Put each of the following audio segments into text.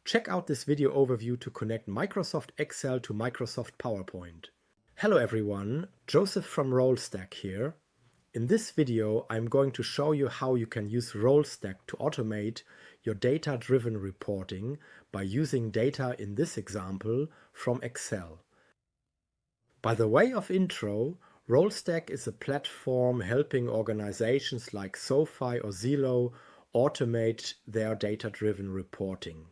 Check out this video overview to connect Microsoft Excel to Microsoft PowerPoint. Hello everyone, Joseph from RollStack here. In this video, I'm going to show you how you can use RollStack to automate your data-driven reporting by using data in this example from Excel. By the way of intro, RollStack is a platform helping organizations like SoFi or Zillow automate their data-driven reporting.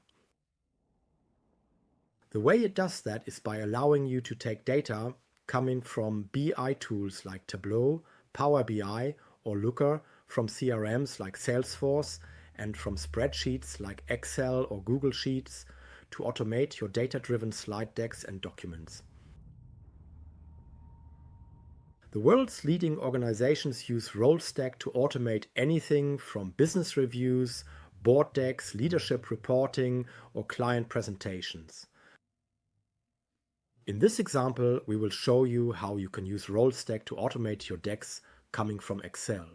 The way it does that is by allowing you to take data coming from BI tools like Tableau, Power BI or Looker, from CRMs like Salesforce, and from spreadsheets like Excel or Google Sheets to automate your data-driven slide decks and documents. The world's leading organizations use RollStack to automate anything from business reviews, board decks, leadership reporting, or client presentations. In this example, we will show you how you can use RollStack to automate your decks coming from Excel.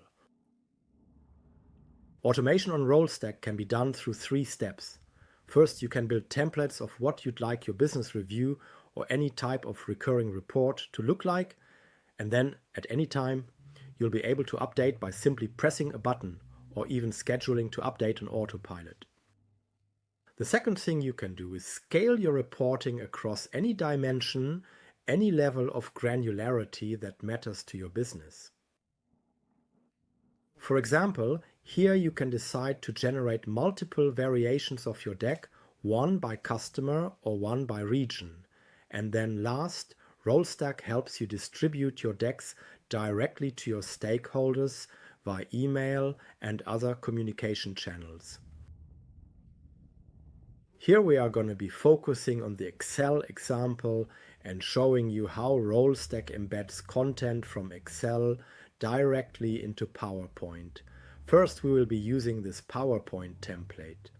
Automation on RollStack can be done through 3 steps. First, you can build templates of what you'd like your business review or any type of recurring report to look like, and then at any time, you'll be able to update by simply pressing a button or even scheduling to update on autopilot. The second thing you can do is scale your reporting across any dimension, any level of granularity that matters to your business. For example, here you can decide to generate multiple variations of your deck, one by customer or one by region. And then last, RollStack helps you distribute your decks directly to your stakeholders via email and other communication channels. Here we are going to be focusing on the Excel example and showing you how RollStack embeds content from Excel directly into PowerPoint. First, we will be using this PowerPoint template.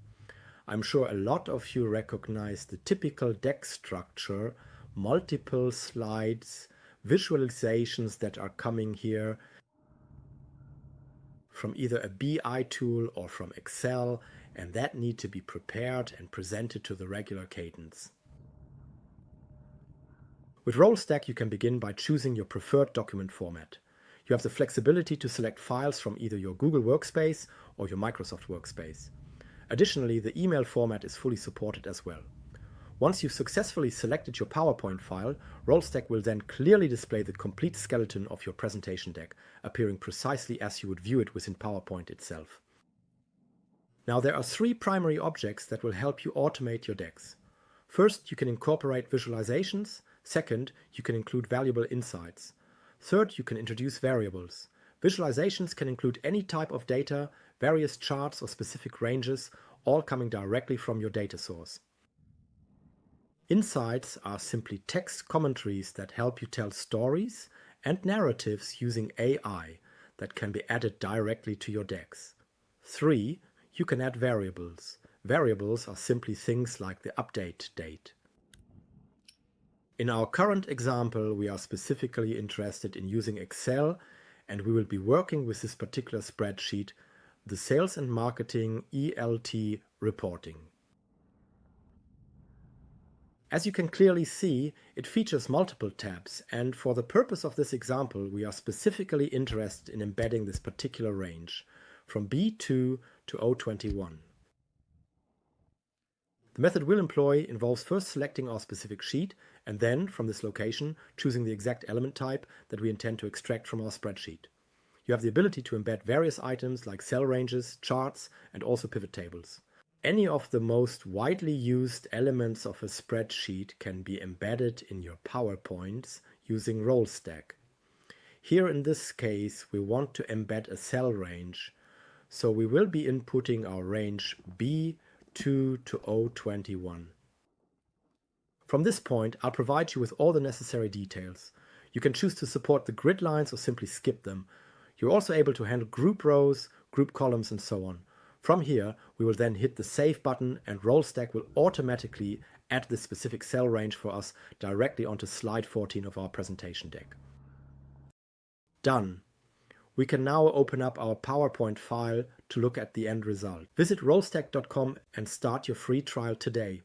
I'm sure a lot of you recognize the typical deck structure, multiple slides, visualizations that are coming here from either a BI tool or from Excel, and that need to be prepared and presented to the regular cadence. With RollStack, you can begin by choosing your preferred document format. You have the flexibility to select files from either your Google Workspace or your Microsoft Workspace. Additionally, the email format is fully supported as well. Once you've successfully selected your PowerPoint file, RollStack will then clearly display the complete skeleton of your presentation deck, appearing precisely as you would view it within PowerPoint itself. Now, there are 3 primary objects that will help you automate your decks. First, you can incorporate visualizations. Second, you can include valuable insights. Third, you can introduce variables. Visualizations can include any type of data, various charts or specific ranges, all coming directly from your data source. Insights are simply text commentaries that help you tell stories and narratives using AI that can be added directly to your decks. 3, you can add variables. Variables are simply things like the update date. In our current example, we are specifically interested in using Excel, and we will be working with this particular spreadsheet, the Sales and Marketing ELT reporting. As you can clearly see, it features multiple tabs, and for the purpose of this example, we are specifically interested in embedding this particular range from B2 to O21. The method we'll employ involves first selecting our specific sheet and then, from this location, choosing the exact element type that we intend to extract from our spreadsheet. You have the ability to embed various items like cell ranges, charts, and also pivot tables. Any of the most widely used elements of a spreadsheet can be embedded in your PowerPoints using RollStack. Here in this case, we want to embed a cell range, so we will be inputting our range B2 to O21. From this point, I'll provide you with all the necessary details. You can choose to support the grid lines or simply skip them. You're also able to handle group rows, group columns, and so on. From here, we will then hit the Save button, and RollStack will automatically add this specific cell range for us directly onto slide 14 of our presentation deck. Done. We can now open up our PowerPoint file to look at the end result. Visit rollstack.com and start your free trial today.